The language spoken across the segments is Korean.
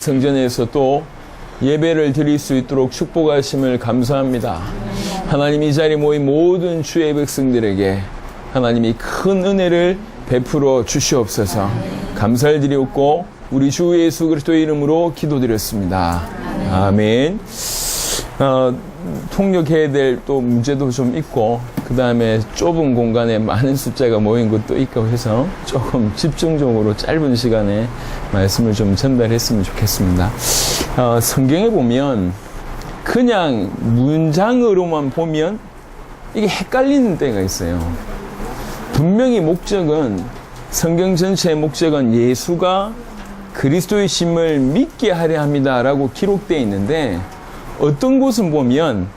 성전에서 또 예배를 드릴 수 있도록 축복하심을 감사합니다. 하나님, 이 자리에 모인 모든 주의 백성들에게 하나님이 큰 은혜를 베풀어 주시옵소서. 감사를 드리옵고 우리 주 예수 그리스도의 이름으로 기도드렸습니다. 아멘. 통역해야 될 또 문제도 좀 있고, 그 다음에 좁은 공간에 많은 숫자가 모인 것도 있고 해서 조금 집중적으로 짧은 시간에 말씀을 좀 전달했으면 좋겠습니다. 성경에 보면 그냥 문장으로만 보면 이게 헷갈리는 때가 있어요. 분명히 목적은, 성경 전체의 목적은 예수가 그리스도이심을 믿게 하려 합니다 라고 기록되어 있는데, 어떤 곳은 보면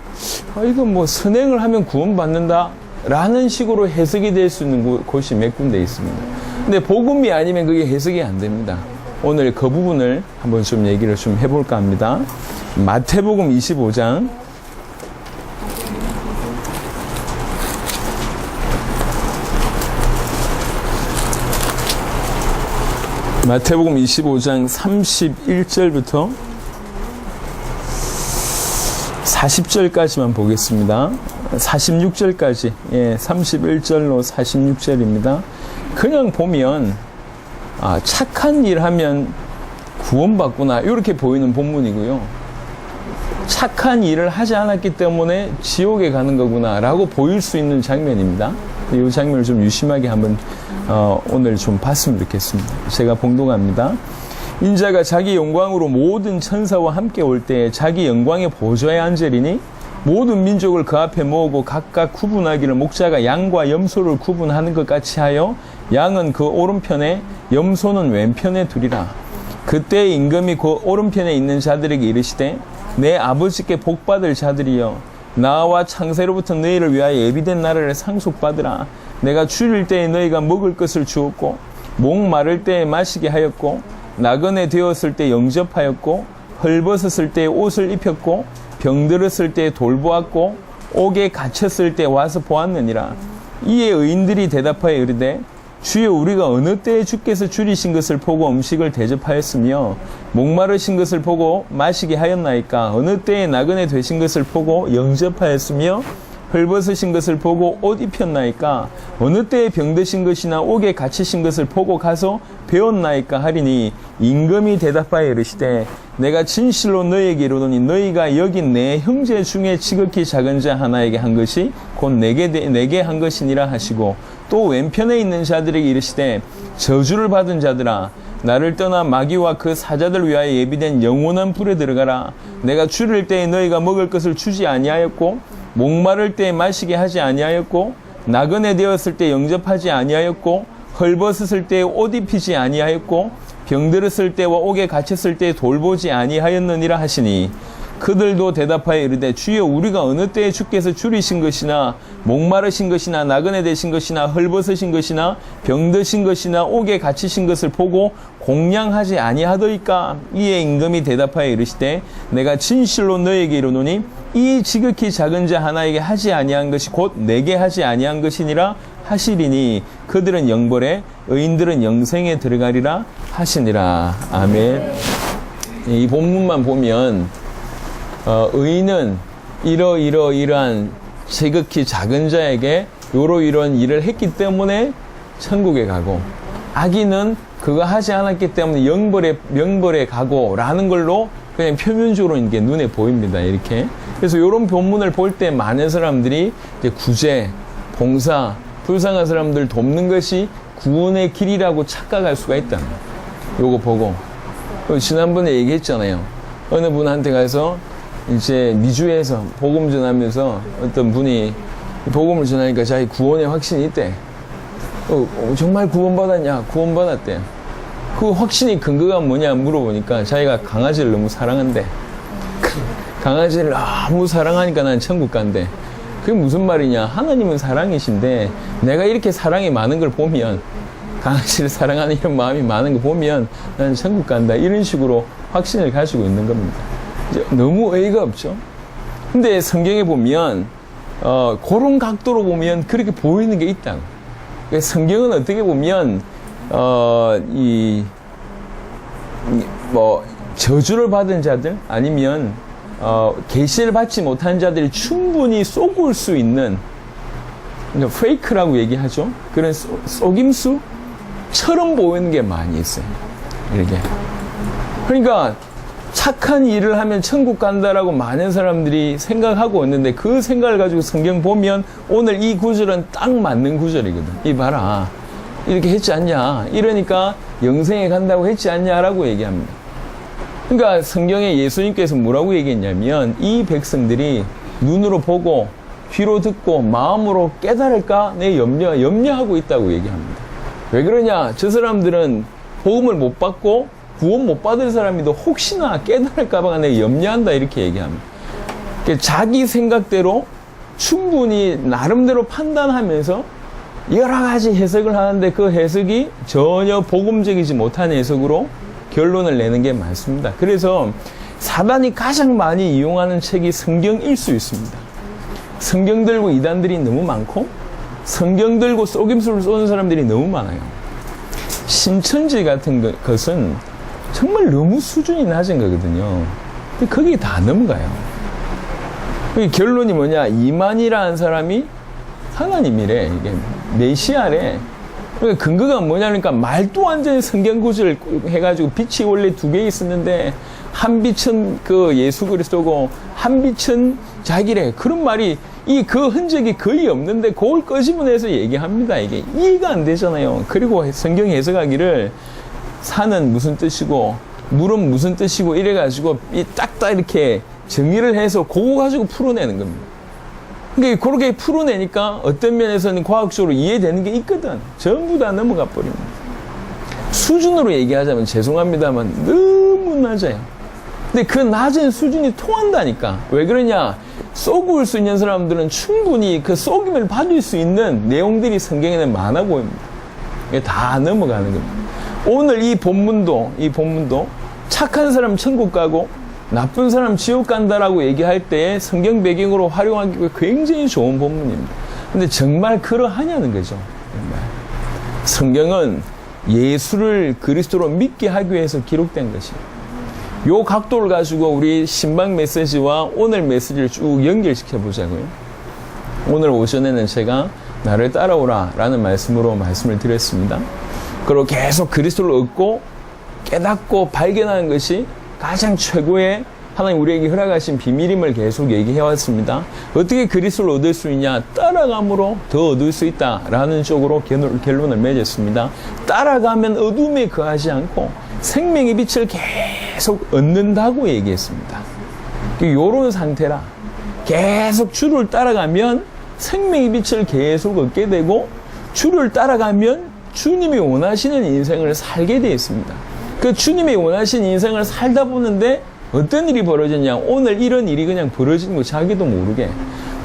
이건 뭐 선행을 하면 구원받는다 라는 식으로 해석이 될 수 있는 곳이 몇 군데 있습니다. 근데 복음이 아니면 그게 해석이 안 됩니다. 오늘 그 부분을 한번 좀 얘기를 좀 해볼까 합니다. 마태복음 25장 마태복음 25장 31절부터 40절까지만 보겠습니다. 46절까지, 31절로 46절입니다. 그냥 보면 착한 일 하면 구원받구나 이렇게 보이는 본문이고요. 착한 일을 하지 않았기 때문에 지옥에 가는 거구나 라고 보일 수 있는 장면입니다. 이 장면을 좀 유심하게 한번 오늘 좀 봤으면 좋겠습니다. 제가 봉독합니다. 인자가 자기 영광으로 모든 천사와 함께 올 때 자기 영광의 보좌에 앉으리니 모든 민족을 그 앞에 모으고 각각 구분하기를 목자가 양과 염소를 구분하는 것 같이 하여 양은 그 오른편에 염소는 왼편에 두리라. 그때 임금이 그 오른편에 있는 자들에게 이르시되 내 아버지께 복받을 자들이여, 나와 창세로부터 너희를 위하여 예비된 나라를 상속받으라. 내가 줄일 때에 너희가 먹을 것을 주었고, 목 마를 때에 마시게 하였고, 나그네 되었을 때 영접하였고, 헐벗었을 때 옷을 입혔고, 병들었을 때 돌보았고, 옥에 갇혔을 때 와서 보았느니라. 이에 의인들이 대답하여 이르되 주여, 우리가 어느 때에 주께서 줄이신 것을 보고 음식을 대접하였으며 목마르신 것을 보고 마시게 하였나이까? 어느 때에 나그네 되신 것을 보고 영접하였으며 헐벗으신 것을 보고 옷 입혔나이까? 어느 때에 병드신 것이나 옥에 갇히신 것을 보고 가서 배웠나이까? 하리니 임금이 대답하여 이르시되 내가 진실로 너희에게 이르노니 너희가 여기 내 형제 중에 지극히 작은 자 하나에게 한 것이 곧 내게 한 것이니라 하시고, 또 왼편에 있는 자들에게 이르시되 저주를 받은 자들아, 나를 떠나 마귀와 그 사자들 위하여 예비된 영원한 불에 들어가라. 내가 줄일 때에 너희가 먹을 것을 주지 아니하였고, 목마를 때에 마시게 하지 아니하였고, 나그네 되었을 때 영접하지 아니하였고, 헐벗었을 때에 옷 입히지 아니하였고, 병들었을 때와 옥에 갇혔을 때에 돌보지 아니하였느니라 하시니, 그들도 대답하여 이르되 주여, 우리가 어느 때에 주께서 줄이신 것이나 목마르신 것이나 나그네 되신 것이나 헐벗으신 것이나 병드신 것이나 옥에 갇히신 것을 보고 공양하지 아니하더이까? 이에 임금이 대답하여 이르시되 내가 진실로 너에게 이르노니 이 지극히 작은 자 하나에게 하지 아니한 것이 곧 내게 하지 아니한 것이니라 하시리니 그들은 영벌에 의인들은 영생에 들어가리라 하시니라. 아멘. 이 본문만 보면 의인은 이러한 지극히 작은 자에게 이런 일을 했기 때문에 천국에 가고, 악인은 그거 하지 않았기 때문에 영벌에 가고 라는 걸로 그냥 표면적으로 이게 눈에 보입니다. 이렇게. 그래서 이런 본문을 볼 때 많은 사람들이 이제 구제, 봉사, 불쌍한 사람들 돕는 것이 구원의 길이라고 착각할 수가 있다. 요거 보고. 지난번에 얘기했잖아요. 어느 분한테 가서 이제 미주에서 복음 전하면서 어떤 분이 복음을 전하니까 자기 구원의 확신이 있대. 정말 구원받았냐? 구원받았대. 그 확신이 근거가 뭐냐 물어보니까 자기가 강아지를 너무 사랑한대. 강아지를 너무 사랑하니까 난 천국 간대. 그게 무슨 말이냐? 하나님은 사랑이신데 내가 이렇게 사랑이 많은 걸 보면, 강아지를 사랑하는 이런 마음이 많은 거 보면 나는 천국 간다. 이런 식으로 확신을 가지고 있는 겁니다. 너무 어이가 없죠. 근데 성경에 보면 그런 각도로 보면 그렇게 보이는 게 있다. 성경은 어떻게 보면 저주를 받은 자들 아니면 계시를 받지 못한 자들이 충분히 속을 수 있는, 그러니까 페이크라고 얘기하죠. 그런 속임수처럼 보이는 게 많이 있어요. 이렇게. 그러니까 착한 일을 하면 천국 간다라고 많은 사람들이 생각하고 있는데, 그 생각을 가지고 성경 보면 오늘 이 구절은 딱 맞는 구절이거든. 이 봐라, 이렇게 했지 않냐, 이러니까 영생에 간다고 했지 않냐라고 얘기합니다. 그러니까 성경에 예수님께서 뭐라고 얘기했냐면, 이 백성들이 눈으로 보고 귀로 듣고 마음으로 깨달을까 내 염려하고 있다고 얘기합니다. 왜 그러냐, 저 사람들은 복음을 못 받고 구원 못 받을 사람이도 혹시나 깨달을까봐 내가 염려한다, 이렇게 얘기합니다. 자기 생각대로 충분히 나름대로 판단하면서 여러 가지 해석을 하는데, 그 해석이 전혀 복음적이지 못한 해석으로 결론을 내는 게 많습니다. 그래서 사단이 가장 많이 이용하는 책이 성경일 수 있습니다. 성경 들고 이단들이 너무 많고, 성경 들고 속임수를 쏘는 사람들이 너무 많아요. 신천지 같은 것은 정말 너무 수준이 낮은 거거든요. 근데 거기에 다 넘어가요. 결론이 뭐냐, 이만희라는 사람이 하나님이래, 이게 메시아래. 그러니까 근거가 뭐냐니까, 말도 완전히 성경 구절 해가지고 빛이 원래 2개 있었는데 한 빛은 그 예수 그리스도고 한 빛은 자기래. 그런 말이 그 흔적이 거의 없는데 그걸 끄집어내서 얘기합니다. 이게 이해가 안 되잖아요. 그리고 성경 해석하기를 산은 무슨 뜻이고 물은 무슨 뜻이고 이래가지고 딱딱 이렇게 정의를 해서 그거 가지고 풀어내는 겁니다. 그러니까 그렇게 풀어내니까 어떤 면에서는 과학적으로 이해되는 게 있거든. 전부 다 넘어가 버립니다. 수준으로 얘기하자면 죄송합니다만 너무 낮아요. 근데 그 낮은 수준이 통한다니까. 왜 그러냐, 속을 수 있는 사람들은 충분히 그 속임을 받을 수 있는 내용들이 성경에는 많아 보입니다. 다 넘어가는 겁니다. 오늘 이 본문도 착한 사람 천국 가고 나쁜 사람 지옥 간다라고 얘기할 때 성경 배경으로 활용하기 굉장히 좋은 본문입니다. 근데 정말 그러하냐는 거죠. 성경은 예수를 그리스도로 믿게 하기 위해서 기록된 것이에요. 요 각도를 가지고 우리 신방 메시지와 오늘 메시지를 쭉 연결시켜 보자고요. 오늘 오전에는 제가 나를 따라오라 라는 말씀으로 말씀을 드렸습니다. 그리고 계속 그리스도를 얻고 깨닫고 발견하는 것이 가장 최고의 하나님 우리에게 허락하신 비밀임을 계속 얘기해 왔습니다. 어떻게 그리스도를 얻을 수 있냐? 따라감으로 더 얻을 수 있다라는 쪽으로 결론을 맺었습니다. 따라가면 어둠에 거하지 않고 생명의 빛을 계속 얻는다고 얘기했습니다. 요런 상태라 계속 주를 따라가면 생명의 빛을 계속 얻게 되고, 주를 따라가면 주님이 원하시는 인생을 살게 되어 있습니다. 그 주님이 원하시는 인생을 살다 보는데 어떤 일이 벌어졌냐, 오늘 이런 일이 그냥 벌어지는 거 자기도 모르게.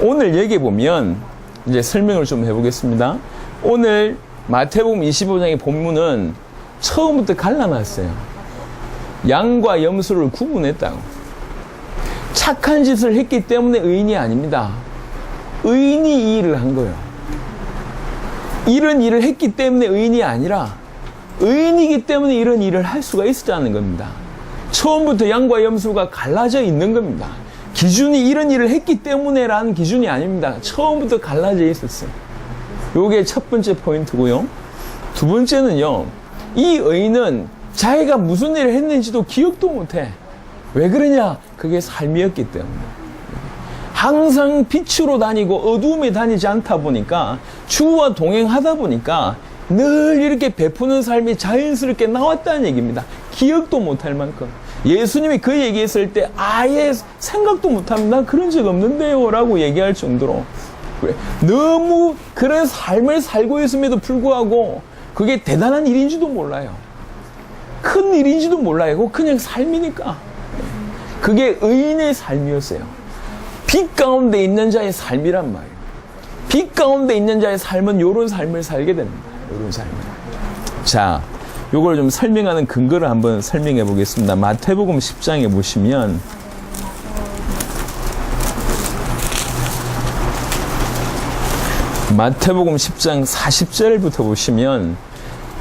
오늘 여기 보면 이제 설명을 좀 해보겠습니다. 오늘 마태복음 25장의 본문은 처음부터 갈라놨어요. 양과 염소를 구분했다고. 착한 짓을 했기 때문에 의인이 아닙니다. 의인이 이 일을 한 거예요. 이런 일을 했기 때문에 의인이 아니라 의인이기 때문에 이런 일을 할 수가 있었다는 겁니다. 처음부터 양과 염소가 갈라져 있는 겁니다. 기준이 이런 일을 했기 때문에라는 기준이 아닙니다. 처음부터 갈라져 있었어요. 요게 첫 번째 포인트고요. 두 번째는요, 이 의인은 자기가 무슨 일을 했는지도 기억도 못해. 왜 그러냐? 그게 삶이었기 때문에. 항상 빛으로 다니고 어두움에 다니지 않다 보니까, 주와 동행하다 보니까 늘 이렇게 베푸는 삶이 자연스럽게 나왔다는 얘기입니다. 기억도 못할 만큼. 예수님이 그 얘기했을 때 아예 생각도 못합니다. 나 그런 적 없는데요 라고 얘기할 정도로 너무 그런 삶을 살고 있음에도 불구하고 그게 대단한 일인지도 몰라요. 큰 일인지도 몰라요. 그냥 삶이니까. 그게 의인의 삶이었어요. 빛 가운데 있는 자의 삶이란 말이에요. 빛 가운데 있는 자의 삶은 요런 삶을 살게 됩니다. 요런 삶을. 자, 요걸 좀 설명하는 근거를 한번 설명해 보겠습니다. 마태복음 10장에 보시면 마태복음 10장 40절부터 보시면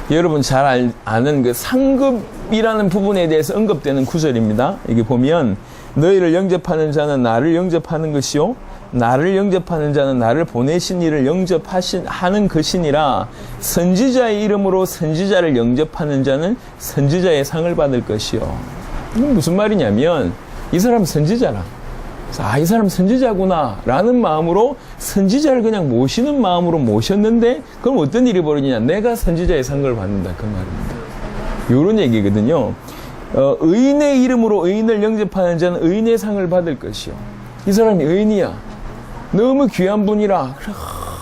여러분 잘 아는 그 상급 영접이라는 부분에 대해서 언급되는 구절입니다. 여기 보면 너희를 영접하는 자는 나를 영접하는 것이요 나를 영접하는 자는 나를 보내신 이를 영접하는 것이니라. 선지자의 이름으로 선지자를 영접하는 자는 선지자의 상을 받을 것이요. 이건 무슨 말이냐면 이 사람 선지자라. 이 사람 선지자구나 라는 마음으로 선지자를 그냥 모시는 마음으로 모셨는데 그럼 어떤 일이 벌어지냐. 내가 선지자의 상을 받는다 그 말입니다. 요런 얘기거든요. 의인의 이름으로 의인을 영접하는 자는 의인의 상을 받을 것이요. 이 사람이 의인이야. 너무 귀한 분이라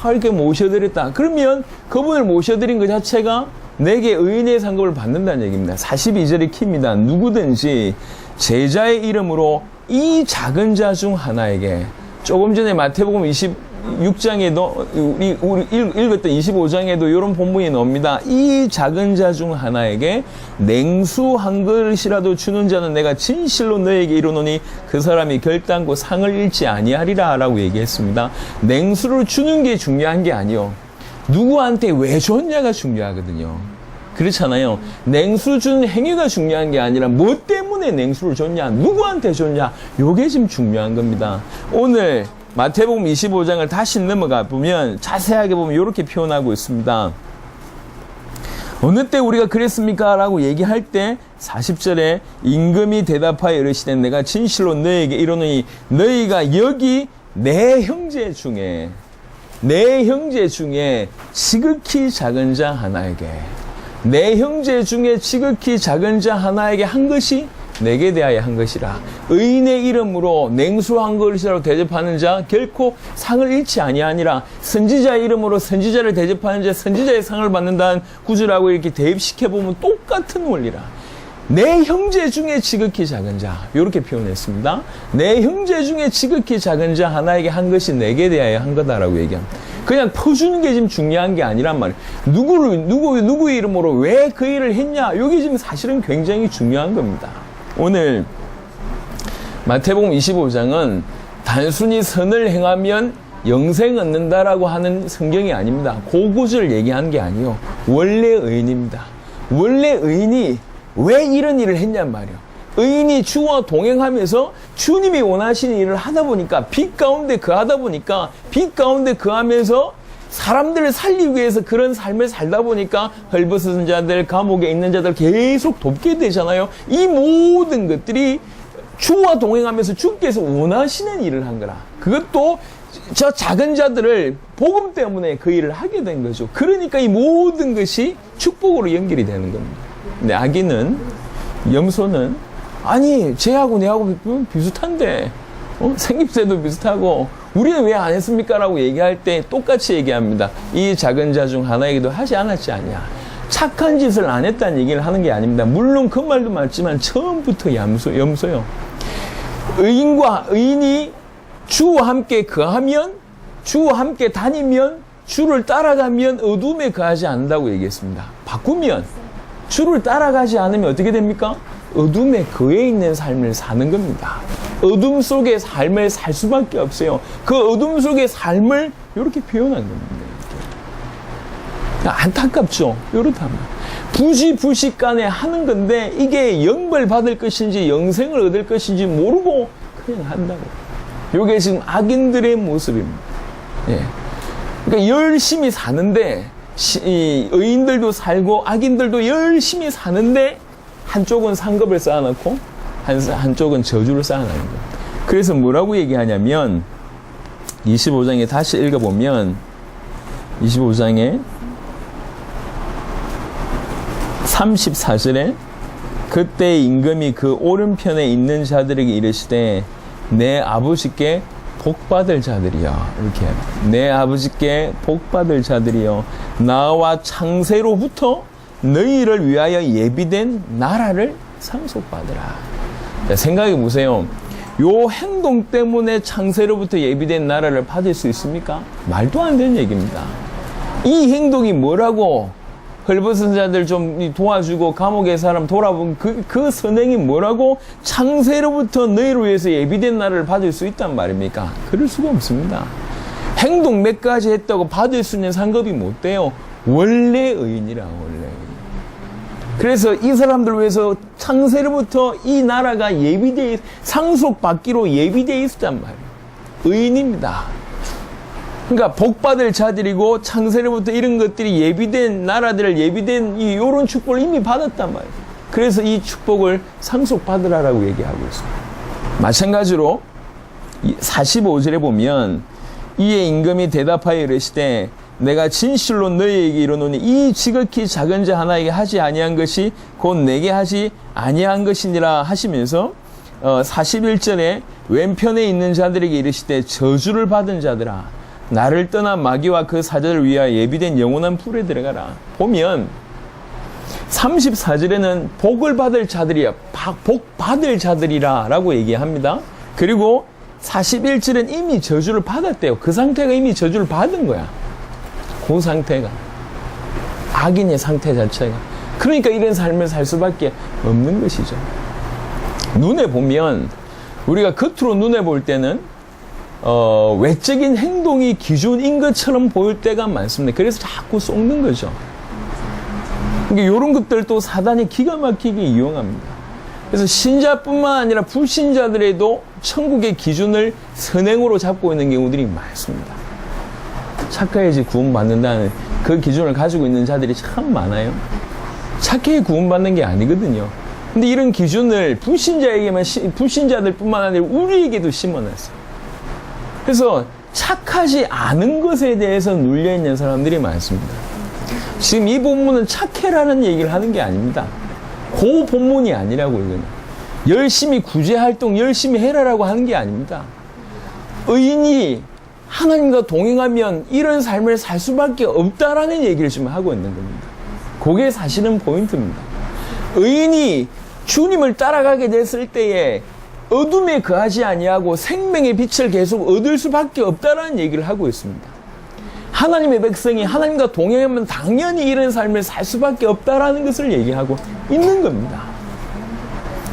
이렇게 모셔드렸다. 그러면 그분을 모셔드린 것 자체가 내게 의인의 상급을 받는다는 얘기입니다. 42절의 키입니다. 누구든지 제자의 이름으로 이 작은 자 중 하나에게, 조금 전에 마태복음 26장에도 우리 읽었던 25장에도 이런 본문이 나옵니다. 이 작은 자 중 하나에게 냉수 한 그릇이라도 주는 자는 내가 진실로 너에게 이르노니 그 사람이 결단코 상을 잃지 아니하리라 라고 얘기했습니다. 냉수를 주는 게 중요한 게 아니요, 누구한테 왜 줬냐가 중요하거든요. 그렇잖아요. 냉수 주는 행위가 중요한 게 아니라 뭐 때문에 냉수를 줬냐, 누구한테 줬냐, 요게 지금 중요한 겁니다. 오늘 마태복음 25장을 다시 넘어가 보면 자세하게 보면 이렇게 표현하고 있습니다. 어느 때 우리가 그랬습니까? 라고 얘기할 때 40절에 임금이 대답하여 이르시되 내가 진실로 너에게 이르노니 너희가 여기 내 형제 중에 지극히 작은 자 하나에게, 내 형제 중에 지극히 작은 자 하나에게 한 것이 내게 대하여 한 것이라. 의인의 이름으로 냉수 한 그릇이라도 대접하는 자 결코 상을 잃지 아니하니라. 선지자의 이름으로 선지자를 대접하는 자 선지자의 상을 받는다는 구절하고 이렇게 대입시켜보면 똑같은 원리라. 내 형제 중에 지극히 작은 자, 이렇게 표현했습니다. 내 형제 중에 지극히 작은 자 하나에게 한 것이 내게 대하여 한 거다라고 얘기합니다. 그냥 퍼주는 게 지금 중요한 게 아니란 말이에요. 누구의 이름으로 왜 그 일을 했냐, 이게 지금 사실은 굉장히 중요한 겁니다. 오늘 마태복음 25장은 단순히 선을 행하면 영생 얻는다라고 하는 성경이 아닙니다. 그 구절을 얘기하는 게 아니에요. 원래 의인입니다. 원래 의인이 왜 이런 일을 했냔 말이에요. 의인이 주와 동행하면서 주님이 원하시는 일을 하다 보니까, 빛 가운데 거하다 보니까, 빛 가운데 거하면서 사람들을 살리기 위해서 그런 삶을 살다 보니까 헐벗은 자들, 감옥에 있는 자들 계속 돕게 되잖아요. 이 모든 것들이 주와 동행하면서 주께서 원하시는 일을 한 거라. 그것도 저 작은 자들을 복음 때문에 그 일을 하게 된 거죠. 그러니까 이 모든 것이 축복으로 연결이 되는 겁니다. 근데 악인은, 염소는 아니 쟤하고 내하고 비슷한데 생김새도 비슷하고 우리는 왜 안 했습니까? 라고 얘기할 때 똑같이 얘기합니다. 이 작은 자 중 하나에게도 하지 않았지 않냐. 착한 짓을 안 했다는 얘기를 하는 게 아닙니다. 물론 그 말도 맞지만 처음부터 염소요. 의인이 주와 함께 거하면, 주와 함께 다니면, 주를 따라가면 어둠에 거하지 않는다고 얘기했습니다. 바꾸면 주를 따라가지 않으면 어떻게 됩니까? 어둠에 거해 있는 삶을 사는 겁니다. 어둠 속의 삶을 살 수밖에 없어요. 그 어둠 속의 삶을 이렇게 표현한 겁니다. 안타깝죠? 이렇다면 부시간에 하는 건데 이게 영벌 받을 것인지 영생을 얻을 것인지 모르고 그냥 한다고. 이게 지금 악인들의 모습입니다. 예. 그러니까 열심히 사는데, 의인들도 살고 악인들도 열심히 사는데 한쪽은 상급을 쌓아놓고 한쪽은 저주를 쌓아놓는 거예요. 그래서 뭐라고 얘기하냐면 25장에 다시 읽어보면 25장에 34절에 그때 임금이 그 오른편에 있는 자들에게 이르시되 내 아버지께 복받을 자들이여, 이렇게 내 아버지께 복받을 자들이여 나와 창세로부터 너희를 위하여 예비된 나라를 상속받으라. 생각해 보세요. 요 행동 때문에 창세로부터 예비된 나라를 받을 수 있습니까? 말도 안 되는 얘기입니다. 이 행동이 뭐라고, 헐벗은 자들 좀 도와주고 감옥의 사람 돌아본 그 선행이 뭐라고 창세로부터 너희를 위해서 예비된 나라를 받을 수 있단 말입니까? 그럴 수가 없습니다. 행동 몇 가지 했다고 받을 수 있는 상급이 못 돼요. 원래 의인이라, 원래 의인. 그래서 이 사람들 위해서 창세로부터 이 나라가 상속받기로 예비되어 있었단 말이에요. 의인입니다. 그러니까 복받을 자들이고 창세로부터 이런 것들이 예비된 나라들을 예비된 이런 축복을 이미 받았단 말이에요. 그래서 이 축복을 상속받으라라고 얘기하고 있습니다. 마찬가지로 45절에 보면 이에 임금이 대답하여 이르시되 내가 진실로 너희에게 이르노니 이 지극히 작은 자 하나에게 하지 아니한 것이 곧 내게 하지 아니한 것이니라 하시면서 41절에 왼편에 있는 자들에게 이르시되 저주를 받은 자들아 나를 떠난 마귀와 그 사자를 위하여 예비된 영원한 불에 들어가라. 보면 34절에는 복을 받을 자들이야. 복 받을 자들이라 라고 얘기합니다. 그리고 41절은 이미 저주를 받았대요. 그 상태가 이미 저주를 받은 거야. 그 상태가. 악인의 상태 자체가. 그러니까 이런 삶을 살 수밖에 없는 것이죠. 눈에 보면, 우리가 겉으로 눈에 볼 때는, 외적인 행동이 기준인 것처럼 보일 때가 많습니다. 그래서 자꾸 속는 거죠. 그러니까 이런 것들도 사단이 기가 막히게 이용합니다. 그래서 신자뿐만 아니라 불신자들에도 천국의 기준을 선행으로 잡고 있는 경우들이 많습니다. 착해야지 구원받는다는 그 기준을 가지고 있는 자들이 참 많아요. 착해야 구원받는 게 아니거든요. 근데 이런 기준을 불신자들뿐만 아니라 우리에게도 심어놨어요. 그래서 착하지 않은 것에 대해서 눌려있는 사람들이 많습니다. 지금 이 본문은 착해라는 얘기를 하는 게 아닙니다. 그 본문이 아니라고 이거는. 열심히 구제활동 열심히 해라라고 하는 게 아닙니다. 의인이 하나님과 동행하면 이런 삶을 살 수밖에 없다라는 얘기를 지금 하고 있는 겁니다. 그게 사실은 포인트입니다. 의인이 주님을 따라가게 됐을 때에 어둠에 거하지 아니하고 생명의 빛을 계속 얻을 수밖에 없다라는 얘기를 하고 있습니다. 하나님의 백성이 하나님과 동행하면 당연히 이런 삶을 살 수밖에 없다라는 것을 얘기하고 있는 겁니다.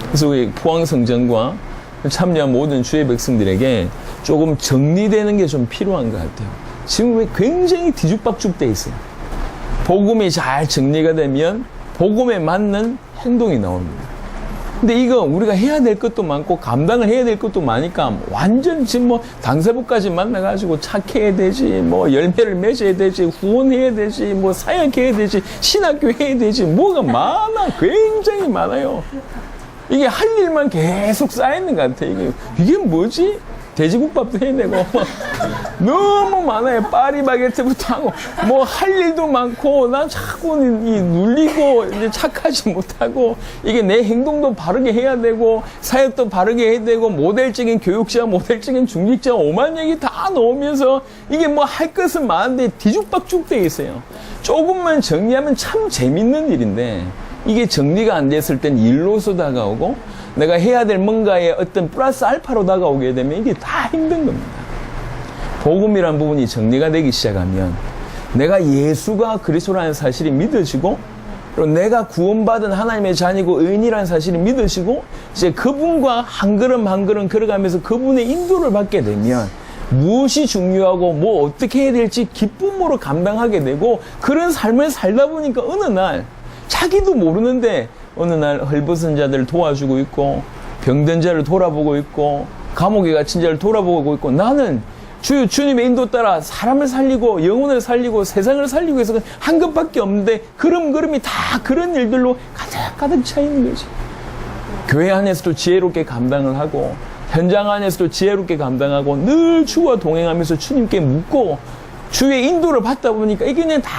그래서 우리 포항성전과 참여한 모든 주의 백성들에게 조금 정리되는 게 좀 필요한 것 같아요. 지금 굉장히 뒤죽박죽 돼 있어요. 복음이 잘 정리가 되면 복음에 맞는 행동이 나옵니다. 근데 이거 우리가 해야 될 것도 많고 감당을 해야 될 것도 많으니까 완전 지금 뭐 당세부까지 만나가지고 착해야 되지, 뭐 열매를 맺어야 되지, 후원해야 되지, 뭐 사역해야 되지, 신학교 해야 되지, 뭐가 많아. 굉장히 많아요. 이게 할 일만 계속 쌓이는 것 같아요. 이게 뭐지? 돼지국밥도 해야 되고 너무 많아요. 파리바게트부터 하고 뭐 할 일도 많고 난 자꾸 눌리고 이제 착하지 못하고 이게 내 행동도 바르게 해야 되고 사역도 바르게 해야 되고 모델적인 교육자, 모델적인 중직자 오만 얘기 다 넣으면서 이게 뭐 할 것은 많은데 뒤죽박죽 돼 있어요. 조금만 정리하면 참 재밌는 일인데 이게 정리가 안 됐을 땐 일로서 다가오고 내가 해야 될 뭔가에 어떤 플러스 알파로 다가오게 되면 이게 다 힘든 겁니다. 복음이란 부분이 정리가 되기 시작하면 내가 예수가 그리스도라는 사실이 믿어지고 그리고 내가 구원받은 하나님의 자녀고 의인이라는 사실이 믿어지고 이제 그분과 한 걸음 한 걸음 걸어가면서 그분의 인도를 받게 되면 무엇이 중요하고 뭐 어떻게 해야 될지 기쁨으로 감당하게 되고 그런 삶을 살다 보니까 어느 날 자기도 모르는데 어느 날 헐벗은 자들을 도와주고 있고 병든 자를 돌아보고 있고 감옥에 갇힌 자를 돌아보고 있고 나는 주님의 인도 따라 사람을 살리고 영혼을 살리고 세상을 살리고 해서 한 것밖에 없는데 걸음걸음이 다 그런 일들로 가득가득 차 있는 거지. 교회 안에서도 지혜롭게 감당을 하고 현장 안에서도 지혜롭게 감당하고 늘 주와 동행하면서 주님께 묻고 주의 인도를 받다 보니까 이게 그냥 다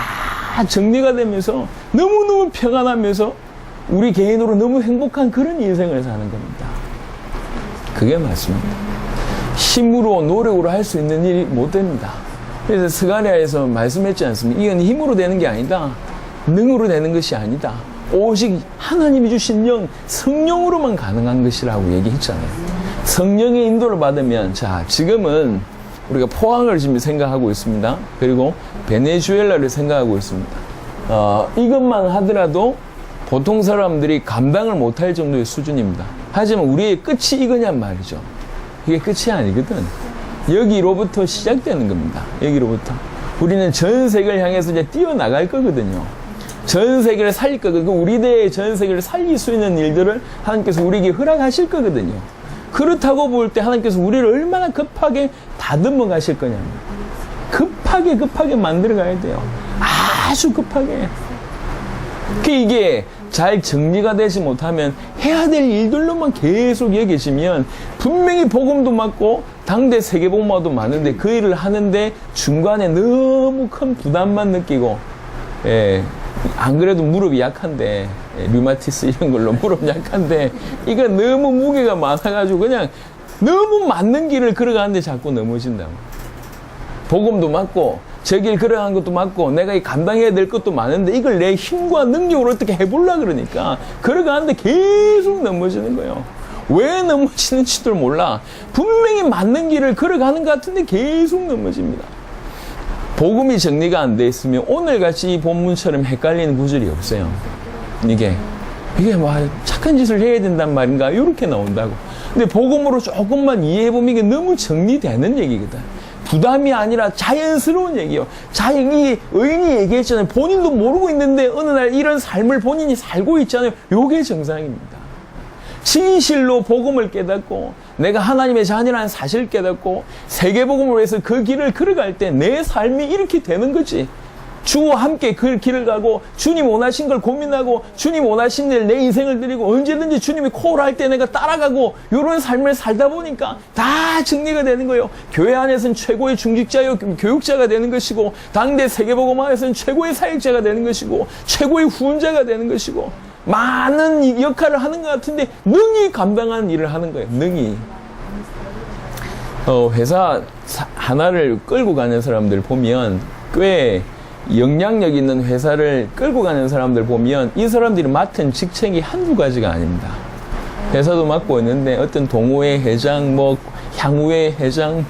정리가 되면서 너무너무 평안하면서 우리 개인으로 너무 행복한 그런 인생을 사는 겁니다. 그게 맞습니다. 힘으로 노력으로 할 수 있는 일이 못 됩니다. 그래서 스가랴에서 말씀했지 않습니까? 이건 힘으로 되는 게 아니다. 능으로 되는 것이 아니다. 오직 하나님이 주신 영, 성령으로만 가능한 것이라고 얘기했잖아요. 성령의 인도를 받으면 자 지금은 우리가 포항을 지금 생각하고 있습니다. 그리고 베네수엘라를 생각하고 있습니다. 이것만 하더라도 보통 사람들이 감당을 못할 정도의 수준입니다. 하지만 우리의 끝이 이거냔 말이죠. 이게 끝이 아니거든. 여기로부터 시작되는 겁니다. 여기로부터. 우리는 전 세계를 향해서 이제 뛰어나갈 거거든요. 전 세계를 살릴 거거든요. 우리 대의 전 세계를 살릴 수 있는 일들을 하나님께서 우리에게 허락하실 거거든요. 그렇다고 볼 때 하나님께서 우리를 얼마나 급하게 다듬어 가실 거냐면 급하게 만들어 가야 돼요. 아주 급하게. 이게 잘 정리가 되지 못하면 해야 될 일들로만 계속 여겨지면 분명히 복음도 맞고 당대 세계복음화도 많은데 그 일을 하는데 중간에 너무 큰 부담만 느끼고, 예, 안 그래도 무릎이 약한데, 예, 류마티스 이런 걸로 무릎 약한데 이거 너무 무게가 많아가지고 그냥 너무 맞는 길을 걸어가는데 자꾸 넘어진다고. 복음도 맞고 저 길 걸어가는 것도 맞고 내가 이 감당해야 될 것도 많은데 이걸 내 힘과 능력으로 어떻게 해보려고 그러니까 걸어가는데 계속 넘어지는 거예요. 왜 넘어지는지도 몰라. 분명히 맞는 길을 걸어가는 것 같은데 계속 넘어집니다. 복음이 정리가 안 돼 있으면 오늘같이 이 본문처럼 헷갈리는 구절이 없어요. 이게 뭐 착한 짓을 해야 된단 말인가 이렇게 나온다고. 근데 복음으로 조금만 이해해보면 이게 너무 정리되는 얘기거든. 부담이 아니라 자연스러운 얘기예요. 이 의인이 얘기했잖아요. 본인도 모르고 있는데 어느 날 이런 삶을 본인이 살고 있잖아요. 요게 정상입니다. 진실로 복음을 깨닫고 내가 하나님의 자녀라는 사실을 깨닫고 세계복음을 위해서 그 길을 걸어갈 때 내 삶이 이렇게 되는 거지. 주와 함께 그 길을 가고 주님 원하신 걸 고민하고 주님 원하신 일 내 인생을 드리고 언제든지 주님이 콜할 때 내가 따라가고 이런 삶을 살다 보니까 다 정리가 되는 거예요. 교회 안에서는 최고의 중직자요 교육자가 되는 것이고 당대 세계복음 안에서는 최고의 사역자가 되는 것이고 최고의 후원자가 되는 것이고 많은 역할을 하는 것 같은데 능히 감당하는 일을 하는 거예요. 능히. 회사 하나를 끌고 가는 사람들 보면 꽤 영향력 있는 회사를 끌고 가는 사람들 보면 이 사람들이 맡은 직책이 한두 가지가 아닙니다. 회사도 맡고 있는데 어떤 동호회 회장, 향후회 회장,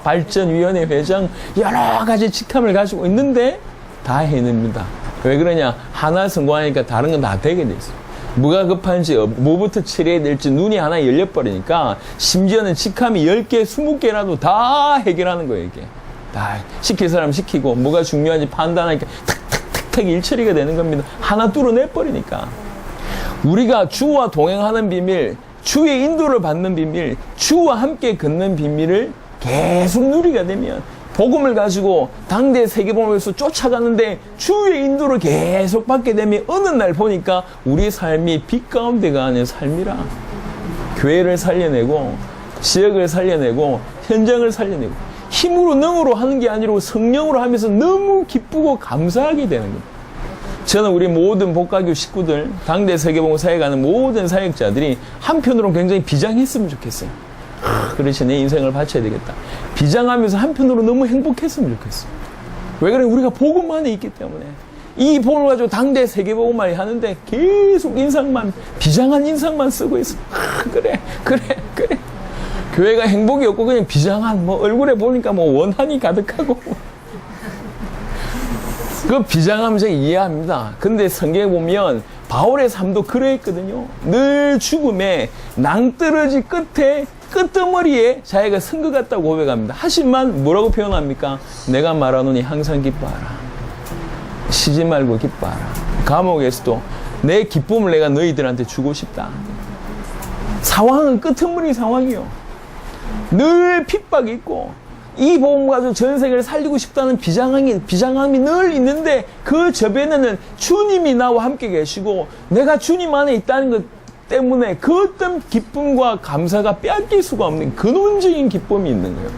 발전위원회 회장 여러 가지 직함을 가지고 있는데 다 해냅니다. 왜 그러냐? 하나 성공하니까 다른 건 다 되게 돼 있어요. 뭐가 급한지, 뭐부터 처리해야 될지 눈이 하나 열려버리니까 심지어는 직함이 10개, 20개라도 다 해결하는 거예요, 이게. 다 시킬 사람 시키고 뭐가 중요한지 판단하니까 탁탁탁탁 일처리가 되는 겁니다. 하나 뚫어내버리니까. 우리가 주와 동행하는 비밀, 주의 인도를 받는 비밀, 주와 함께 걷는 비밀을 계속 누리게 되면 복음을 가지고 당대 세계복음에서 쫓아가는데 주의 인도를 계속 받게 되면 어느 날 보니까 우리 삶이 빛 가운데 가는 삶이라. 교회를 살려내고 지역을 살려내고 현장을 살려내고 힘으로 능으로 하는 게 아니라 성령으로 하면서 너무 기쁘고 감사하게 되는 겁니다. 저는 우리 모든 복가교 식구들, 당대 세계복음 사역에 가는 모든 사역자들이 한편으로는 굉장히 비장했으면 좋겠어요. 그렇지, 내 인생을 바쳐야 되겠다. 비장하면서 한편으로 너무 행복했으면 좋겠어요. 왜 그래? 우리가 복음 안에 있기 때문에. 이 복음을 가지고 당대 세계복음만 하는데 계속 비장한 인상만 쓰고 있어. 그래. 교회가 행복이 없고 그냥 비장한 얼굴에 보니까 원한이 가득하고 그 비장함 제가 이해합니다. 근데 성경에 보면 바울의 삶도 그러했거든요. 늘 죽음에 낭떠러지 끝에 끄트머리에 자기가 선 것 같다고 고백합니다. 하지만 뭐라고 표현합니까? 내가 말하노니 항상 기뻐하라. 쉬지 말고 기뻐하라. 감옥에서도 내 기쁨을 내가 너희들한테 주고 싶다. 상황은 끄트머리 상황이요. 늘 핍박이 있고 이 복음 가지고 전 세계를 살리고 싶다는 비장함이 늘 있는데 그 저변에는 주님이 나와 함께 계시고 내가 주님 안에 있다는 것 때문에 그 어떤 기쁨과 감사가 빼앗길 수가 없는 근원적인 기쁨이 있는 거예요.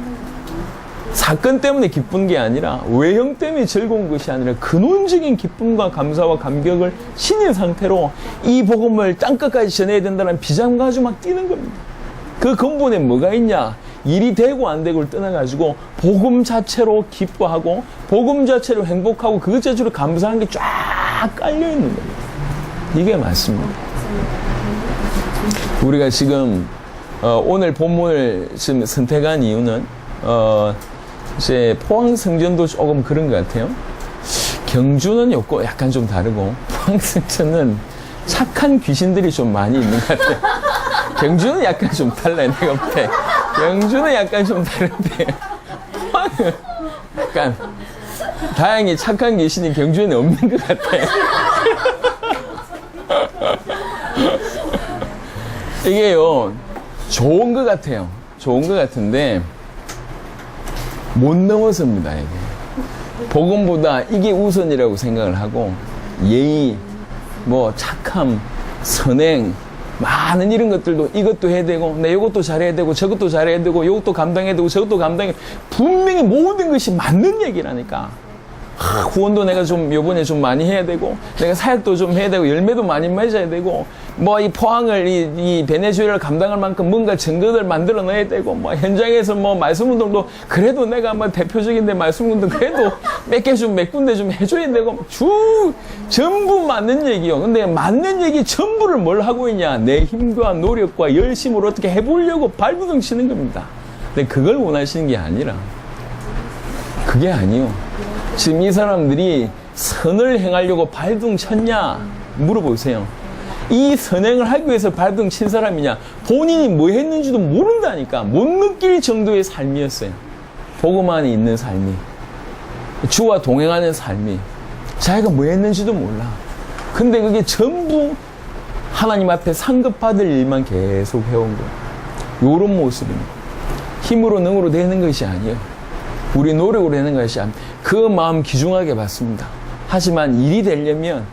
사건 때문에 기쁜 게 아니라 외형 때문에 즐거운 것이 아니라 근원적인 기쁨과 감사와 감격을 지닌 상태로 이 복음을 땅끝까지 전해야 된다는 비장감 가지고 막 뛰는 겁니다. 그 근본에 뭐가 있냐? 일이 되고 안 되고를 떠나가지고 복음 자체로 기뻐하고 복음 자체로 행복하고 그것 자체로 감사한 게 쫙 깔려있는 겁니다. 이게 맞습니다. 우리가 지금 오늘 본문을 지금 선택한 이유는 이제 포항 성전도 조금 그런 것 같아요. 경주는 약간 좀 다르고 포항 성전은 착한 귀신들이 좀 많이 있는 것 같아요. 경주는 약간 좀 달라요, 내가 볼 때. 경주는 약간 좀 다른데, 포항은 약간 다행히 착한 귀신이 경주에는 없는 것 같아요. 이게요, 좋은 것 같아요. 좋은 것 같은데, 못 넘어섭니다, 이게. 복음보다 이게 우선이라고 생각을 하고, 예의, 뭐, 착함, 선행, 많은 이런 것들도 이것도 해야 되고, 내 이것도 잘해야 되고, 저것도 잘해야 되고, 이것도 감당해야 되고, 저것도 감당해야 되고, 분명히 모든 것이 맞는 얘기라니까. 후원도 내가 좀 요번에 좀 많이 해야 되고, 내가 사역도 좀 해야 되고, 열매도 많이 맺어야 되고, 뭐 이 포항을 이 베네수엘을 감당할 만큼 뭔가 증거를 만들어 놔야 되고, 뭐 현장에서 뭐 말씀 운동도 그래도 내가 뭐 대표적인데 말씀 운동 그래도 몇 군데 좀 해줘야 되고, 전부 맞는 얘기요. 근데 맞는 얘기 전부를 뭘 하고 있냐? 내 힘과 노력과 열심으로 어떻게 해보려고 발부둥 치는 겁니다. 근데 그걸 원하시는 게 아니라, 그게 아니요. 지금 이 사람들이 선을 행하려고 발둥 쳤냐? 물어보세요. 이 선행을 하기 위해서 발둥 친 사람이냐? 본인이 뭐 했는지도 모른다니까. 못 느낄 정도의 삶이었어요. 복음 안에 있는 삶이. 주와 동행하는 삶이. 자기가 뭐 했는지도 몰라. 근데 그게 전부 하나님 앞에 상급받을 일만 계속 해온 거예요. 요런 모습입니다. 힘으로 능으로 되는 것이 아니에요. 우리 노력으로 되는 것이 아니에요. 그 마음 귀중하게 받습니다. 하지만 일이 되려면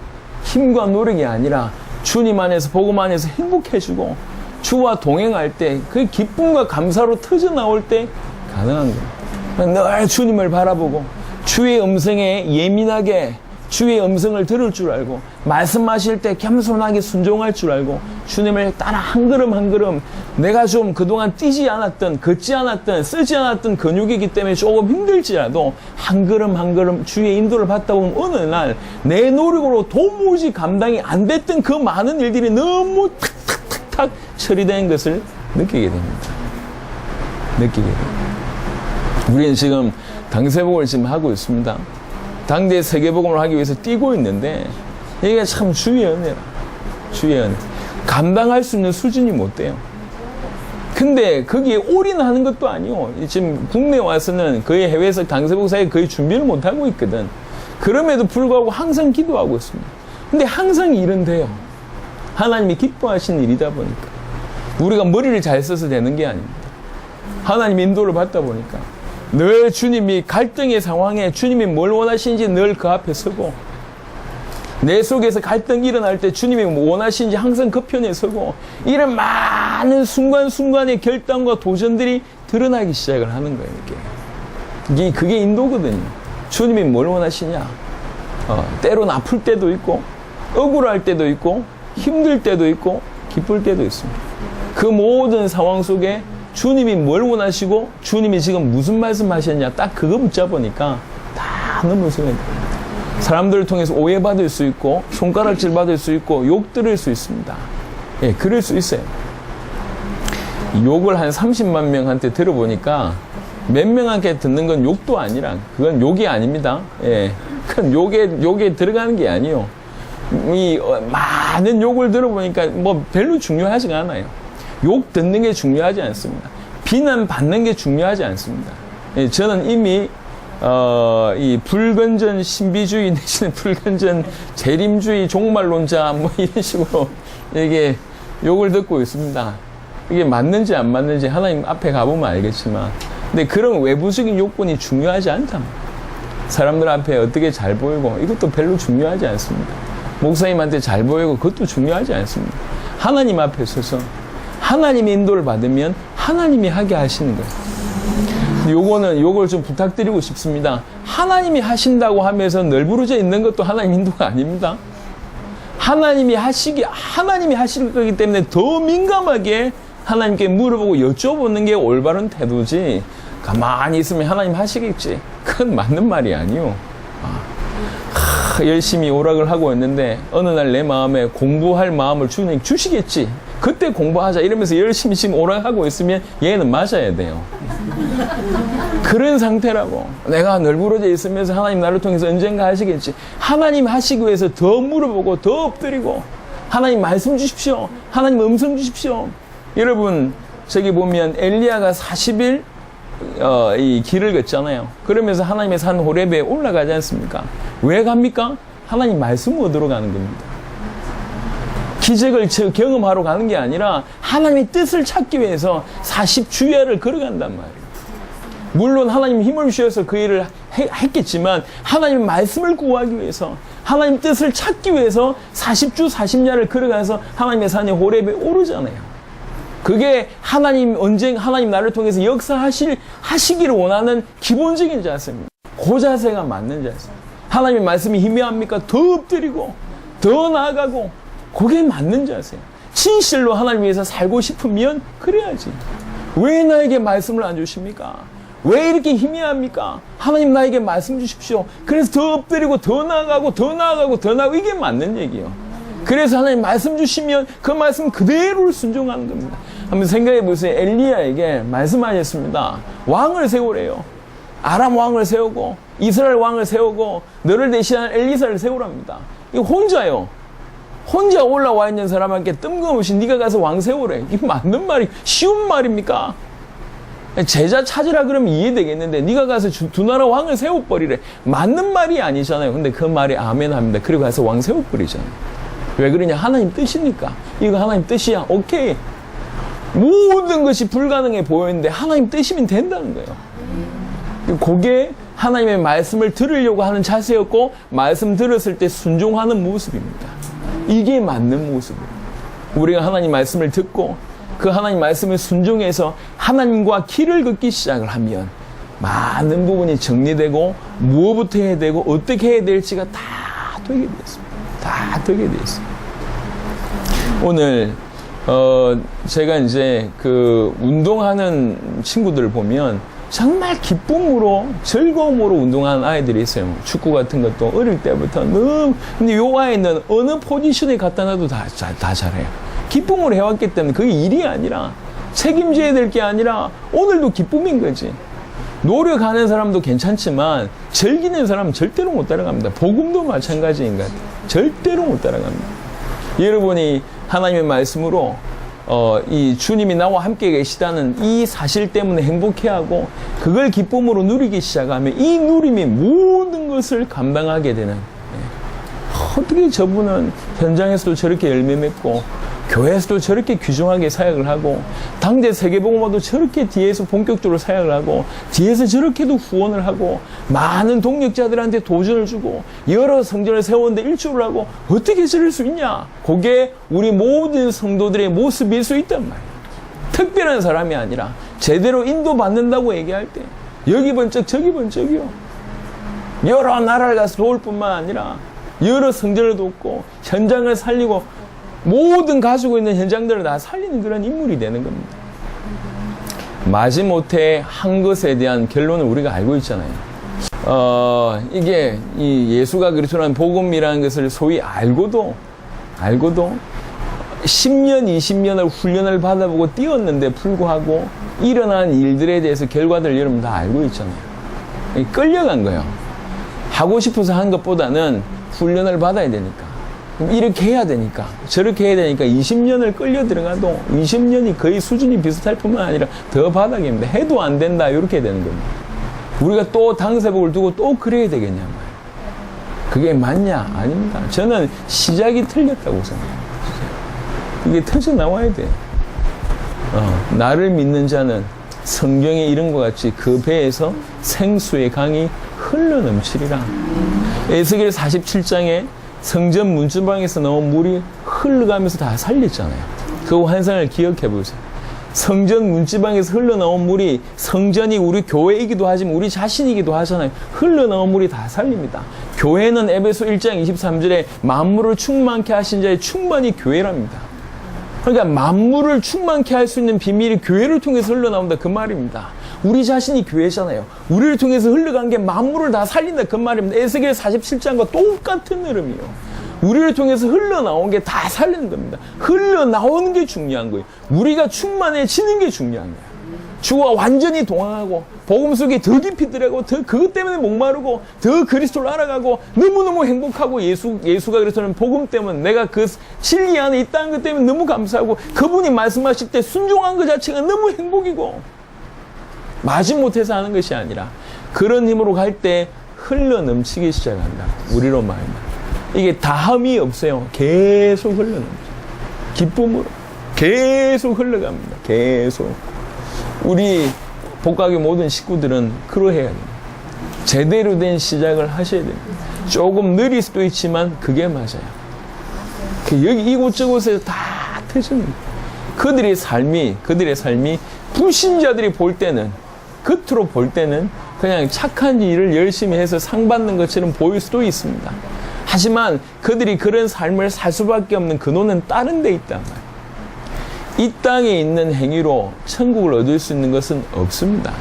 힘과 노력이 아니라 주님 안에서, 복음 안에서 행복해지고 주와 동행할 때 그 기쁨과 감사로 터져 나올 때 가능한 거예요. 늘 주님을 바라보고 주의 음성에 예민하게 주의 음성을 들을 줄 알고, 말씀하실 때 겸손하게 순종할 줄 알고, 주님을 따라 한 걸음 한 걸음, 내가 좀 그동안 뛰지 않았던, 걷지 않았던, 쓰지 않았던 근육이기 때문에 조금 힘들지라도 한 걸음 한 걸음 주의 인도를 받다 보면 어느 날 내 노력으로 도무지 감당이 안 됐던 그 많은 일들이 너무 탁탁탁탁 처리된 것을 느끼게 됩니다. 느끼게 됩니다. 우리는 지금 당세복을 지금 하고 있습니다. 당대 세계복음을 하기 위해서 뛰고 있는데, 이게 참 주의 은혜라. 주의 은혜. 감당할 수 있는 수준이 못 돼요. 근데 거기에 올인하는 것도 아니요. 지금 국내에 와서는 거의 해외에서 당세복 사역에 거의 준비를 못 하고 있거든. 그럼에도 불구하고 항상 기도하고 있습니다. 근데 항상 일은 돼요. 하나님이 기뻐하시는 일이다 보니까. 우리가 머리를 잘 써서 되는 게 아닙니다. 하나님 인도를 받다 보니까. 늘 주님이 갈등의 상황에 주님이 뭘 원하시는지 늘 그 앞에 서고, 내 속에서 갈등이 일어날 때 주님이 뭐 원하시는지 항상 그 편에 서고, 이런 많은 순간순간의 결단과 도전들이 드러나기 시작을 하는 거예요. 그게 인도거든요. 주님이 뭘 원하시냐? 때로는 아플 때도 있고, 억울할 때도 있고, 힘들 때도 있고, 기쁠 때도 있습니다. 그 모든 상황 속에 주님이 뭘 원하시고 주님이 지금 무슨 말씀하셨냐, 딱 그거 붙잡으니까 다 넘어서야 돼요. 사람들을 통해서 오해받을 수 있고, 손가락질 받을 수 있고, 욕 들을 수 있습니다. 예, 그럴 수 있어요. 욕을 한 30만 명한테 들어보니까 몇 명한테 듣는 건 욕도 아니라, 그건 욕이 아닙니다. 예, 그건 욕에 들어가는 게 아니에요. 많은 욕을 들어보니까 뭐 별로 중요하지가 않아요. 욕 듣는 게 중요하지 않습니다. 비난 받는 게 중요하지 않습니다. 예, 저는 이미 이 불건전 신비주의 내지는 불건전 재림주의 종말론자 뭐 이런 식으로 이게 욕을 듣고 있습니다. 이게 맞는지 안 맞는지 하나님 앞에 가보면 알겠지만, 근데 그런 외부적인 요건이 중요하지 않다. 사람들 앞에 어떻게 잘 보이고 이것도 별로 중요하지 않습니다. 목사님한테 잘 보이고 그것도 중요하지 않습니다. 하나님 앞에 서서 하나님의 인도를 받으면 하나님이 하게 하시는 거예요. 요걸 좀 부탁드리고 싶습니다. 하나님이 하신다고 하면서 널브러져 있는 것도 하나님 인도가 아닙니다. 하나님이 하실 거기 때문에 더 민감하게 하나님께 물어보고 여쭤보는 게 올바른 태도지, 가만히 있으면 하나님 하시겠지, 그건 맞는 말이 아니요. 열심히 오락을 하고 있는데 어느 날 내 마음에 공부할 마음을 주님 주시겠지, 그때 공부하자 이러면서 열심히 지금 오락하고 있으면 얘는 맞아야 돼요. 그런 상태라고. 내가 널브러져 있으면서 하나님 나를 통해서 언젠가 하시겠지, 하나님 하시기 위해서 더 물어보고 더 엎드리고, 하나님 말씀 주십시오, 하나님 음성 주십시오. 여러분, 저기 보면 엘리야가 40일 이 길을 걷잖아요. 그러면서 하나님의 산 호렙에 올라가지 않습니까? 왜 갑니까? 하나님 말씀 얻으러 가는 겁니다. 기적을 경험하러 가는 게 아니라 하나님의 뜻을 찾기 위해서 40주야를 걸어간단 말이에요. 물론 하나님 힘을 주셔서 그 일을 했겠지만 하나님의 말씀을 구하기 위해서 하나님 뜻을 찾기 위해서 40주 40야를 걸어가서 하나님의 산에 호렙에 오르잖아요. 그게 하나님 나를 통해서 하시기를 원하는 기본적인 자세입니다. 그 자세가 맞는 자세. 하나님의 말씀이 희미합니까? 더 엎드리고 더 나아가고 그게 맞는 자세예요. 진실로 하나님 위해서 살고 싶으면 그래야지. 왜 나에게 말씀을 안 주십니까? 왜 이렇게 희미합니까? 하나님 나에게 말씀 주십시오. 그래서 더 엎드리고 더 나아가고 이게 맞는 얘기예요. 그래서 하나님 말씀 주시면 그 말씀 그대로를 순종하는 겁니다. 한번 생각해 보세요. 엘리야에게 말씀하셨습니다. 왕을 세우래요. 아람 왕을 세우고 이스라엘 왕을 세우고 너를 대신하는 엘리사를 세우랍니다. 이거 혼자요. 혼자 올라와 있는 사람한테 뜬금없이 네가 가서 왕 세우래. 이게 맞는 말이 쉬운 말입니까? 제자 찾으라 그러면 이해되겠는데 네가 가서 두 나라 왕을 세워버리래. 맞는 말이 아니잖아요. 근데 그 말이 아멘 합니다. 그리고 가서 왕 세워버리잖아요. 왜 그러냐? 하나님 뜻이니까. 이거 하나님 뜻이야. 오케이. 모든 것이 불가능해 보였는데 하나님 뜻이면 된다는 거예요. 그게 하나님의 말씀을 들으려고 하는 자세였고 말씀 들었을 때 순종하는 모습입니다. 이게 맞는 모습이에요. 우리가 하나님 말씀을 듣고 그 하나님 말씀을 순종해서 하나님과 길을 걷기 시작을 하면 많은 부분이 정리되고 무엇부터 해야 되고 어떻게 해야 될지가 다 되게 되었습니다. 다 되게 되었습니다. 오늘 제가 이제 그 운동하는 친구들을 보면 정말 기쁨으로 즐거움으로 운동하는 아이들이 있어요. 축구 같은 것도 어릴 때부터 너무 근데 요 아이는 어느 포지션에 갖다 놔도 다 잘해요. 기쁨으로 해왔기 때문에 그게 일이 아니라 책임져야 될 게 아니라 오늘도 기쁨인 거지. 노력하는 사람도 괜찮지만 즐기는 사람은 절대로 못 따라갑니다. 복음도 마찬가지인 것 같아요. 절대로 못 따라갑니다. 여러분이 하나님의 말씀으로 이 주님이 나와 함께 계시다는 이 사실 때문에 행복해하고 그걸 기쁨으로 누리기 시작하면 이 누림이 모든 것을 감당하게 되는 어떻게 저분은 현장에서도 저렇게 열매 맺고 교회에서도 저렇게 귀중하게 사역을 하고 당대 세계복음화도 저렇게 뒤에서 본격적으로 사역을 하고 뒤에서 저렇게도 후원을 하고 많은 동력자들한테 도전을 주고 여러 성전을 세우는데 일조를 하고 어떻게 저럴 수 있냐? 그게 우리 모든 성도들의 모습일 수 있단 말이에요. 특별한 사람이 아니라 제대로 인도받는다고 얘기할 때 여기 번쩍 저기 번쩍이요. 여러 나라를 가서 도울 뿐만 아니라 여러 성전을 돕고 현장을 살리고 모든 가지고 있는 현장들을 다 살리는 그런 인물이 되는 겁니다. 마지못해 한 것에 대한 결론을 우리가 알고 있잖아요. 이게 이 예수가 그리스도라는 복음이라는 것을 소위 알고도 10년, 20년을 훈련을 받아보고 뛰었는데 불구하고 일어난 일들에 대해서 결과들을 여러분 다 알고 있잖아요. 끌려간 거예요. 하고 싶어서 한 것보다는 훈련을 받아야 되니까. 이렇게 해야 되니까 저렇게 해야 되니까 20년을 끌려 들어가도 20년이 거의 수준이 비슷할 뿐만 아니라 더 바닥입니다. 해도 안 된다 이렇게 되는 겁니다. 우리가 또 당세복을 두고 또 그래야 되겠냐 말이에요. 그게 맞냐? 아닙니다. 저는 시작이 틀렸다고 생각해요. 이게 터져 나와야 돼요. 나를 믿는 자는 성경에 이런 것 같이 그 배에서 생수의 강이 흘러넘치리라. 에스겔 47장에 성전 문지방에서 나온 물이 흘러가면서 다 살렸잖아요. 그 환상을 기억해 보세요. 성전 문지방에서 흘러나온 물이 성전이 우리 교회이기도 하지만 우리 자신이기도 하잖아요. 흘러나온 물이 다 살립니다. 교회는 에베소 1장 23절에 만물을 충만케 하신 자의 충만이 교회랍니다. 그러니까 만물을 충만케 할 수 있는 비밀이 교회를 통해서 흘러나온다 그 말입니다. 우리 자신이 교회잖아요. 우리를 통해서 흘러간 게 만물을 다 살린다 그 말입니다. 에스겔 47장과 똑같은 흐름이요. 우리를 통해서 흘러나온 게 다 살리는 겁니다. 흘러나오는 게 중요한 거예요. 우리가 충만해지는 게 중요한 거예요. 주와 완전히 동행하고 복음 속에 더 깊이 들어가고 더 그것 때문에 목마르고 더 그리스도를 알아가고 너무너무 행복하고 예수가 그리스도는 복음 때문에 내가 그 진리 안에 있다는 것 때문에 너무 감사하고 그분이 말씀하실 때 순종한 것 자체가 너무 행복이고 마지 못해서 하는 것이 아니라 그런 힘으로 갈 때 흘러 넘치기 시작한다. 우리로 말하면. 이게 다함이 없어요. 계속 흘러 넘쳐. 기쁨으로. 계속 흘러갑니다. 계속. 우리 복각의 모든 식구들은 그러해야 됩니다. 제대로 된 시작을 하셔야 됩니다. 조금 느릴 수도 있지만 그게 맞아요. 여기 이곳저곳에서 다 터집니다. 그들의 삶이 불신자들이 볼 때는, 겉으로 볼 때는 그냥 착한 일을 열심히 해서 상 받는 것처럼 보일 수도 있습니다. 하지만 그들이 그런 삶을 살 수밖에 없는 근원은 다른 데 있단 말이에요. 이 땅에 있는 행위로 천국을 얻을 수 있는 것은 없습니다.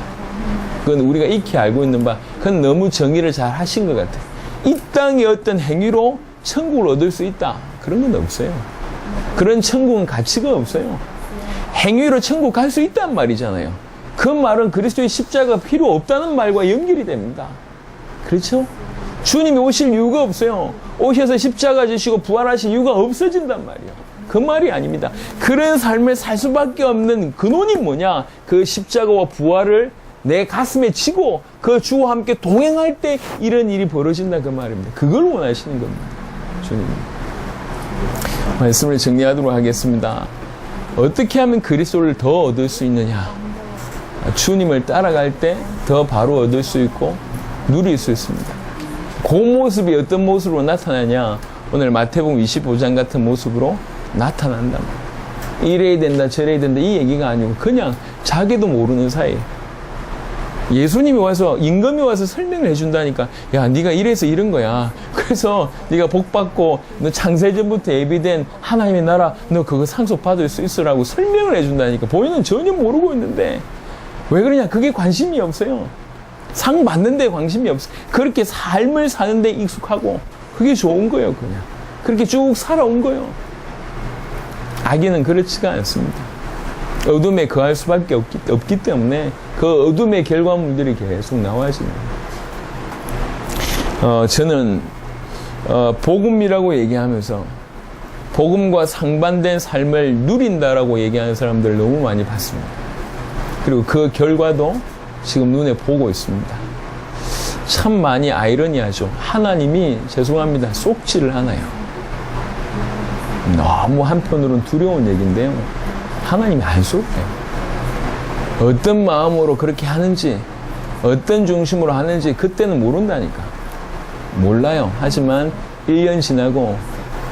그건 우리가 익히 알고 있는 바, 그건 너무 정의를 잘 하신 것 같아요. 이 땅의 어떤 행위로 천국을 얻을 수 있다. 그런 건 없어요. 그런 천국은 가치가 없어요. 행위로 천국 갈 수 있단 말이잖아요. 그 말은 그리스도의 십자가가 필요 없다는 말과 연결이 됩니다. 그렇죠? 주님이 오실 이유가 없어요. 오셔서 십자가 지시고 부활하실 이유가 없어진단 말이에요. 그 말이 아닙니다. 그런 삶을 살 수밖에 없는 근원이 뭐냐? 그 십자가와 부활을 내 가슴에 지고 그 주와 함께 동행할 때 이런 일이 벌어진다 그 말입니다. 그걸 원하시는 겁니다. 주님. 말씀을 정리하도록 하겠습니다. 어떻게 하면 그리스도를 더 얻을 수 있느냐? 주님을 따라갈 때 더 바로 얻을 수 있고 누릴 수 있습니다. 그 모습이 어떤 모습으로 나타나냐? 오늘 마태복음 25장 같은 모습으로 나타난다. 이래야 된다 저래야 된다 이 얘기가 아니고 그냥 자기도 모르는 사이에 예수님이 와서, 임금이 와서 설명을 해준다니까. 야, 네가 이래서 이런 거야. 그래서 네가 복 받고 너 창세전부터 예비된 하나님의 나라 너 그거 상속받을 수 있으라고 설명을 해준다니까. 본인은 전혀 모르고 있는데 왜 그러냐? 그게 관심이 없어요. 상 받는데 관심이 없어. 그렇게 삶을 사는데 익숙하고 그게 좋은 거예요. 그냥 그렇게 쭉 살아온 거예요. 악인은 그렇지가 않습니다. 어둠에 거할 수밖에 없기 때문에 그 어둠의 결과물들이 계속 나와지는 거예요. 저는 복음이라고 얘기하면서 복음과 상반된 삶을 누린다라고 얘기하는 사람들 너무 많이 봤습니다. 그리고 그 결과도 지금 눈에 보고 있습니다. 참 많이 아이러니하죠. 하나님이 죄송합니다. 속지를 하나요. 너무 한편으로는 두려운 얘기인데요. 하나님이 안 속아요. 어떤 마음으로 그렇게 하는지, 어떤 중심으로 하는지 그때는 모른다니까. 몰라요. 하지만 1년 지나고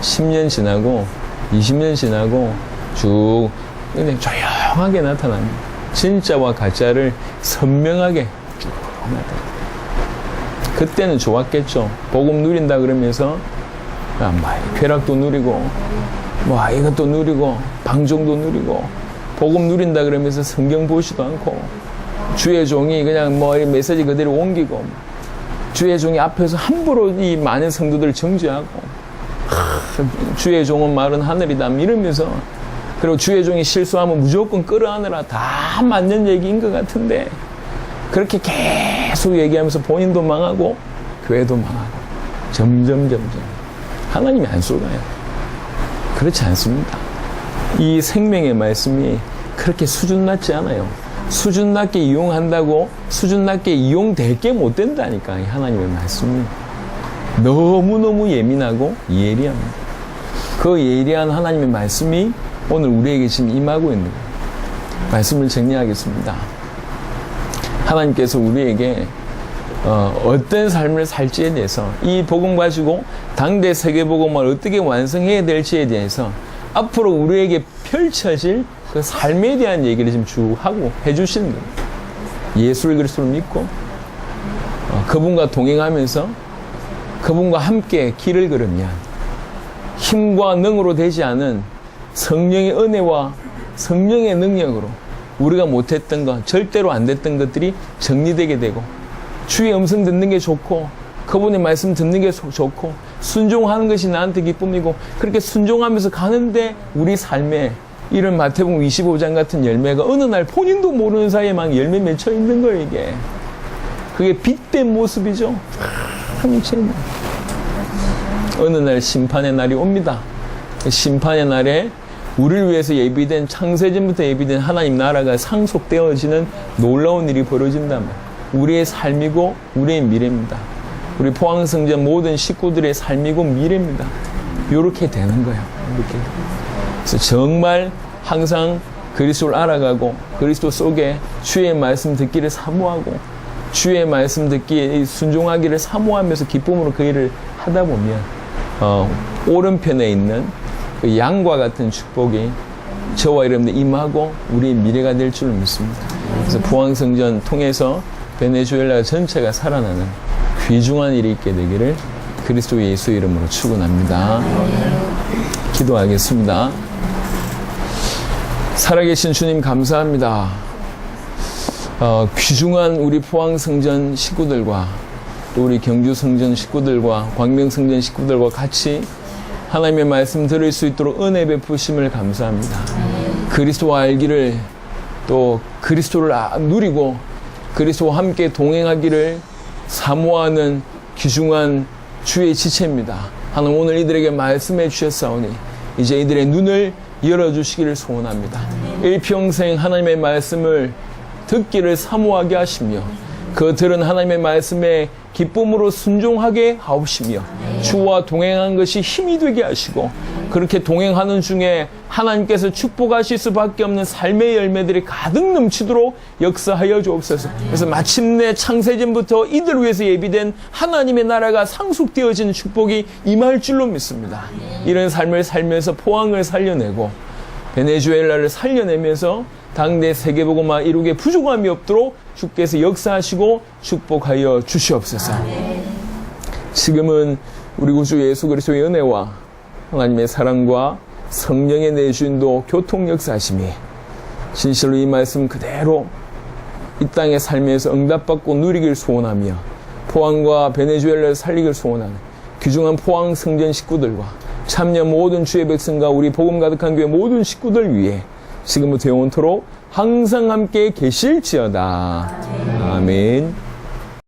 10년 지나고 20년 지나고 쭉 그냥 조용하게 나타납니다. 진짜와 가짜를 선명하게 쭉 나타납니다. 그때는 좋았겠죠. 복음 누린다 그러면서 쾌락도 누리고 이것도 누리고 방종도 누리고 복음 누린다 그러면서 성경 보지도 않고 주의 종이 그냥 메시지 그대로 옮기고 주의 종이 앞에서 함부로 이 많은 성도들을 정죄하고 주의 종은 말은 하늘이다 이러면서 그리고 주의 종이 실수하면 무조건 끌어안으라 다 맞는 얘기인 것 같은데 그렇게 계속 얘기하면서 본인도 망하고 교회도 망하고 점점 하나님이 안 속아요. 그렇지 않습니다. 이 생명의 말씀이 그렇게 수준 낮지 않아요. 수준 낮게 이용한다고 수준 낮게 이용될 게 못 된다니까. 이 하나님의 말씀이 너무너무 예민하고 예리합니다. 그 예리한 하나님의 말씀이 오늘 우리에게 지금 임하고 있는 거예요. 말씀을 정리하겠습니다. 하나님께서 우리에게 어떤 삶을 살지에 대해서 이 복음 가지고 당대 세계복음을 어떻게 완성해야 될지에 대해서 앞으로 우리에게 펼쳐질 그 삶에 대한 얘기를 지금 쭉 하고 해주시는 겁니다. 예수 그리스도를 믿고 그분과 동행하면서 그분과 함께 길을 걸으면 힘과 능으로 되지 않은 성령의 은혜와 성령의 능력으로 우리가 못했던 것, 절대로 안 됐던 것들이 정리되게 되고 주의 음성 듣는 게 좋고 그분의 말씀 듣는 게 좋고 순종하는 것이 나한테 기쁨이고 그렇게 순종하면서 가는데 우리 삶에 이런 마태복음 25장 같은 열매가 어느 날 본인도 모르는 사이에 막 열매 맺혀 있는 거예요. 이게 그게 빛된 모습이죠. 어느 날 심판의 날이 옵니다. 심판의 날에 우리를 위해서 예비된, 창세전부터 예비된 하나님 나라가 상속되어지는 놀라운 일이 벌어진다면 우리의 삶이고 우리의 미래입니다. 우리 포항성전 모든 식구들의 삶이고 미래입니다. 이렇게 되는 거예요. 이렇게. 그래서 정말 항상 그리스도를 알아가고 그리스도 속에 주의 말씀 듣기를 사모하고 주의 말씀 듣기에 순종하기를 사모하면서 기쁨으로 그 일을 하다 보면 오른편에 있는 그 양과 같은 축복이 저와 여러분들 임하고 우리의 미래가 될 줄 믿습니다. 그래서 포항성전 통해서 베네수엘라 전체가 살아나는 귀중한 일이 있게 되기를 그리스도 예수 이름으로 축원합니다. 기도하겠습니다. 살아계신 주님 감사합니다. 귀중한 우리 포항성전 식구들과 또 우리 경주성전 식구들과 광명성전 식구들과 같이 하나님의 말씀 들을 수 있도록 은혜 베푸심을 감사합니다. 그리스도와 알기를 또 그리스도를 누리고 그리스도와 함께 동행하기를 사모하는 귀중한 주의 지체입니다. 하나님 오늘 이들에게 말씀해 주셨사오니 이제 이들의 눈을 열어주시기를 소원합니다. 일평생 하나님의 말씀을 듣기를 사모하게 하시며 그들은 하나님의 말씀에 기쁨으로 순종하게 하옵시며 주와 동행한 것이 힘이 되게 하시고 그렇게 동행하는 중에 하나님께서 축복하실 수밖에 없는 삶의 열매들이 가득 넘치도록 역사하여 주옵소서. 그래서 마침내 창세전부터 이들 위해서 예비된 하나님의 나라가 상속되어지는 축복이 임할 줄로 믿습니다. 이런 삶을 살면서 포항을 살려내고 베네수엘라를 살려내면서 당대 세계복음화 이루기에 부족함이 없도록 주께서 역사하시고 축복하여 주시옵소서. 지금은 우리 구주 예수 그리스도의 은혜와 하나님의 사랑과 성령의 내주인도 교통 역사하심이 진실로 이 말씀 그대로 이 땅의 삶에서 응답받고 누리길 소원하며 포항과 베네수엘라를 살리길 소원하는 귀중한 포항 성전 식구들과 참여 모든 주의 백성과 우리 복음 가득한 교회 모든 식구들 위해 지금부터 영원토록 항상 함께 계실지어다. 아멘.